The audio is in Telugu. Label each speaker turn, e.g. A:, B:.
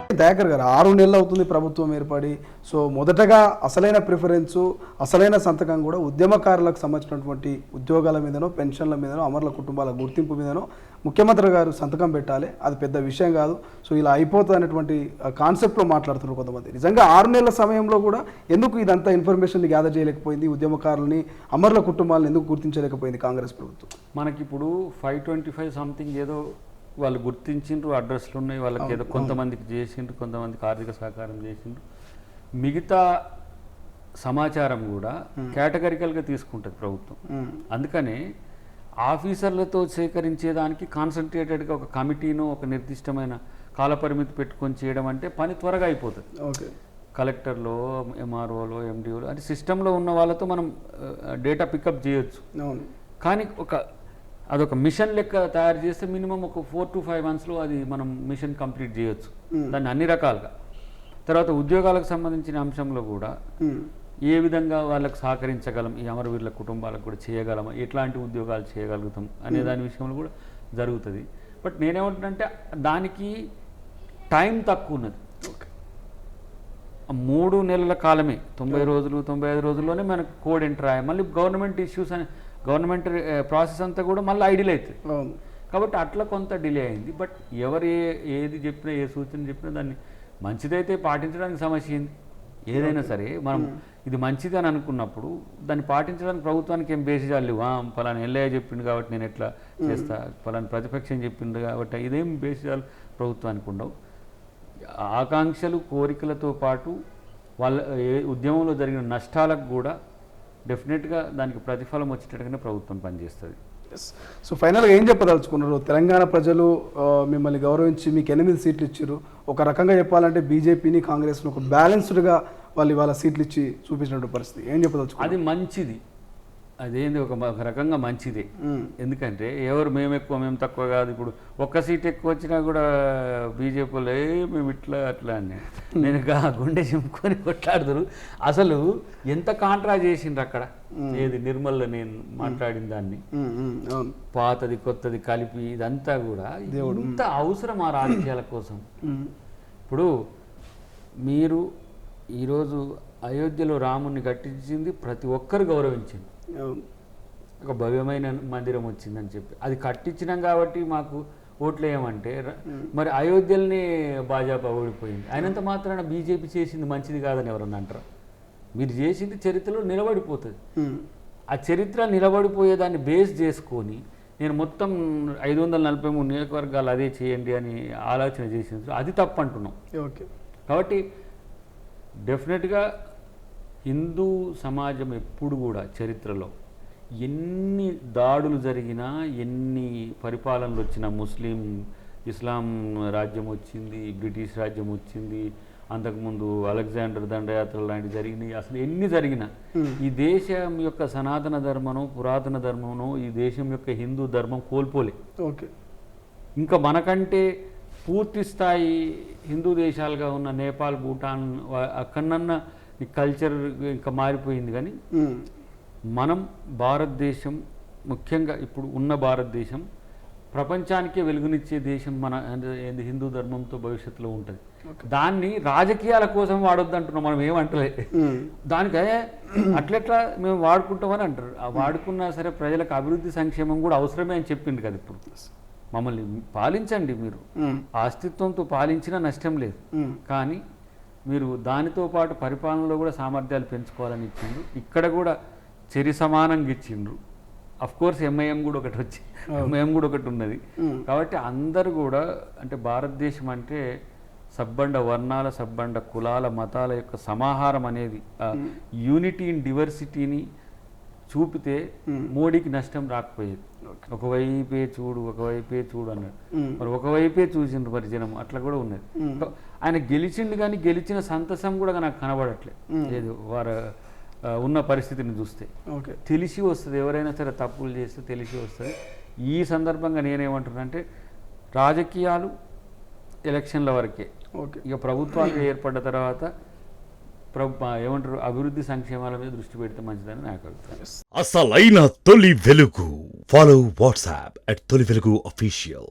A: దయాకర్ గారు 6 నెలలు అవుతుంది ప్రభుత్వం ఏర్పడి. సో మొదటగా అసలైన ప్రిఫరెన్సు, అసలైన సంతకం కూడా ఉద్యమకారులకు సంబంధించినటువంటి ఉద్యోగాల మీదనో, పెన్షన్ల మీదనో, అమరుల కుటుంబాల గుర్తింపు మీదనో ముఖ్యమంత్రి గారు సంతకం పెట్టాలి. అది పెద్ద విషయం కాదు. సో ఇలా అయిపోతుంది అనేటువంటి కాన్సెప్ట్లో మాట్లాడుతున్నారు కొంతమంది. నిజంగా 6 నెలల సమయంలో కూడా ఎందుకు ఇదంతా ఇన్ఫర్మేషన్ గ్యాదర్ చేయలేకపోయింది, ఉద్యమకారులని, అమరుల కుటుంబాలను ఎందుకు గుర్తించలేకపోయింది కాంగ్రెస్ ప్రభుత్వం?
B: మనకిప్పుడు 525 సంథింగ్ ఏదో వాళ్ళు గుర్తించిండ్రు, అడ్రస్లు ఉన్నాయి, వాళ్ళకి ఏదో కొంతమందికి చేసిండ్రు, కొంతమందికి ఆర్థిక సహకారం చేసిండ్రు. మిగతా సమాచారం కూడా కేటగిరికల్గా తీసుకుంటుంది ప్రభుత్వం. అందుకనే ఆఫీసర్లతో సేకరించేదానికి కాన్సన్ట్రేటెడ్గా ఒక కమిటీను, ఒక నిర్దిష్టమైన కాలపరిమితి పెట్టుకొని చేయడం అంటే పని త్వరగా అయిపోతుంది.
A: ఓకే,
B: కలెక్టర్లో, ఎంఆర్ఓలో, ఎండిఓలో అంటే సిస్టంలో ఉన్న వాళ్ళతో మనం డేటా పికప్ చేయొచ్చు. కానీ అదొక మిషన్ లెక్క తయారు చేస్తే మినిమం ఒక 4 to 5 monthsలో అది మనం మిషన్ కంప్లీట్ చేయొచ్చు దాన్ని అన్ని రకాలుగా. తర్వాత ఉద్యోగాలకు సంబంధించిన అంశంలో కూడా ఏ విధంగా వాళ్ళకు సహకరించగలం, ఈ అమరవీరుల కుటుంబాలకు కూడా చేయగలమా, ఎట్లాంటి ఉద్యోగాలు చేయగలుగుతాం అనే దాని విషయంలో కూడా జరుగుతుంది. బట్ నేనేమంటున్నానంటే దానికి టైం తక్కువ ఉన్నది. 3 నెలల కాలమే, 90 రోజులు 95 రోజుల్లోనే మనకు కోడ్ ఎంటర్ అయ్యాయి. మళ్ళీ గవర్నమెంట్ ఇష్యూస్ అని గవర్నమెంట్ ప్రాసెస్ అంతా కూడా మళ్ళీ ఐడియల్ అవుతుంది. కాబట్టి అట్లా కొంత డిలే అయింది. బట్ ఎవరు ఏది చెప్పినా, ఏ సూచన చెప్పినా దాన్ని మంచిదైతే పాటించడానికి సమస్య ఏంది? ఏదైనా సరే మనం ఇది మంచిది అని అనుకున్నప్పుడు దాన్ని పాటించడానికి ప్రభుత్వానికి ఏం బేసిజాలు లేవు. పలానా ఎల్ఐ చెప్పిండు కాబట్టి నేను ఎట్లా చేస్తా, పలానా ప్రతిపక్షం చెప్పిండు కాబట్టి ఇదేం బేసిజాలు ప్రభుత్వానికి ఉండవు. ఆకాంక్షలు, కోరికలతో పాటు వాళ్ళ ఉద్యమంలో జరిగిన నష్టాలకు కూడా డెఫినెట్గా దానికి ప్రతిఫలం వచ్చేటట్టుగానే ప్రభుత్వం పనిచేస్తుంది.
A: సో ఫైనల్గా ఏం చెప్పదలుచుకున్నారు? తెలంగాణ ప్రజలు మిమ్మల్ని గౌరవించి మీకు 8 సీట్లు ఇచ్చారు. ఒక రకంగా చెప్పాలంటే బీజేపీని, కాంగ్రెస్ని ఒక బ్యాలెన్స్డ్గా వాళ్ళు ఇవాళ సీట్లు ఇచ్చి చూపించినటువంటి పరిస్థితి. ఏం చెప్పదలుచుకున్నారు?
B: అది మంచిది, అదేంది ఒక రకంగా మంచిదే. ఎందుకంటే ఎవరు మేము ఎక్కువ మేము తక్కువ కాదు. ఇప్పుడు ఒక్క సీట్ ఎక్కువ వచ్చినా కూడా బీజేపీలో మేము ఇట్లా అట్లా అని నేను గుండె చింపుకొని కొట్లాడుతారు. అసలు ఎంత కాంట్రా చేసిండ్రు అక్కడ. ఏది నిర్మల్లో నేను మాట్లాడిన దాన్ని పాతది కొత్తది కలిపి ఇదంతా కూడా ఇంత అవసరం ఆ రాజకీయాల కోసం. ఇప్పుడు మీరు ఈరోజు అయోధ్యలో రాముని కట్టించింది ప్రతి ఒక్కరు గౌరవించింది. ఒక భవ్యమైన మందిరం వచ్చిందని చెప్పి అది కట్టించినాం కాబట్టి మాకు ఓట్లు వేయమంటే, మరి అయోధ్యల్ని భాజపా ఓడిపోయింది. అయినంత మాత్రాన బీజేపీ చేసింది మంచిది కాదని ఎవరన్నా అంటారు? మీరు చేసింది చరిత్రలో నిలబడిపోతుంది. ఆ చరిత్ర నిలబడిపోయేదాన్ని బేస్ చేసుకొని నేను మొత్తం 543 నియోజకవర్గాలు అదే చేయండి అని ఆలోచన చేసింది. అది తప్పు అంటున్నాం.
A: ఓకే,
B: కాబట్టి డెఫినెట్గా హిందూ సమాజం ఎప్పుడు కూడా చరిత్రలో ఎన్ని దాడులు జరిగినా, ఎన్ని పరిపాలనలు వచ్చినా, ఇస్లాం రాజ్యం వచ్చింది, బ్రిటిష్ రాజ్యం వచ్చింది, అంతకుముందు అలెగ్జాండర్ దండయాత్రలు లాంటివి జరిగినాయి. అసలు ఎన్ని జరిగినా ఈ దేశం యొక్క సనాతన ధర్మను, పురాతన ధర్మను, ఈ దేశం యొక్క హిందూ ధర్మం కోల్పోలే.
A: ఓకే,
B: ఇంకా మనకంటే పూర్తి స్థాయి హిందూ దేశాలుగా ఉన్న నేపాల్, భూటాన్ అక్కడన్నా ఈ కల్చర్ ఇంకా మారిపోయింది. కానీ మనం భారతదేశం, ముఖ్యంగా ఇప్పుడు ఉన్న భారతదేశం ప్రపంచానికే వెలుగునిచ్చే దేశం మన హిందూ ధర్మంతో భవిష్యత్తులో ఉంటుంది. దాన్ని రాజకీయాల కోసం వాడొద్దు అంటున్నాం. మనం ఏమంటలే దానికే అట్లెట్లా మేము వాడుకుంటామని అంటారు. ఆ వాడుకున్నా సరే ప్రజలకు అభివృద్ధి సంక్షేమం కూడా అవసరమే అని చెప్పిండు కదా. ఇప్పుడు మమ్మల్ని పాలించండి, మీరు అస్తిత్వంతో పాలించినా నష్టం లేదు. కానీ మీరు దానితో పాటు పరిపాలనలో కూడా సామర్థ్యాలు పెంచుకోవాలని ఇచ్చిండ్రు. ఇక్కడ కూడా చెరి సమానంగా ఇచ్చిండ్రు. అఫ్కోర్స్ ఎంఐఎం కూడా ఒకటి ఉన్నది. కాబట్టి అందరూ కూడా అంటే భారతదేశం అంటే సబ్బండ వర్ణాల, సబ్బండ కులాల, మతాల యొక్క సమాహారం అనేది యూనిటీ ఇన్ డివర్సిటీని చూపితే మోడీకి నష్టం రాకపోయేది. ఒకవైపే చూడు అన్నాడు. మరి ఒకవైపే చూసిండ్రు మరి జనం. అట్లా కూడా ఉన్నది. ఆయన గెలిచిండు కానీ గెలిచిన సంతసం కూడా నాకు కనబడట్లేదు. లేదు వారు ఉన్న పరిస్థితిని చూస్తే తెలిసి వస్తుంది. ఎవరైనా సరే తప్పులు చేస్తే తెలిసి వస్తుంది. ఈ సందర్భంగా నేనేమంటున్నానంటే రాజకీయాలు ఎలక్షన్ల వరకే. ఇక ప్రభుత్వాలు ఏర్పడ్డ తర్వాత ఏమంటారు అభివృద్ధి సంక్షేమాల మీద దృష్టి పెడితే మంచిదని నాకు అభిప్రాయం.
C: అసలైన తొలి వెలుగు. ఫాలో వాట్సాప్ @తొలి వెలుగు official.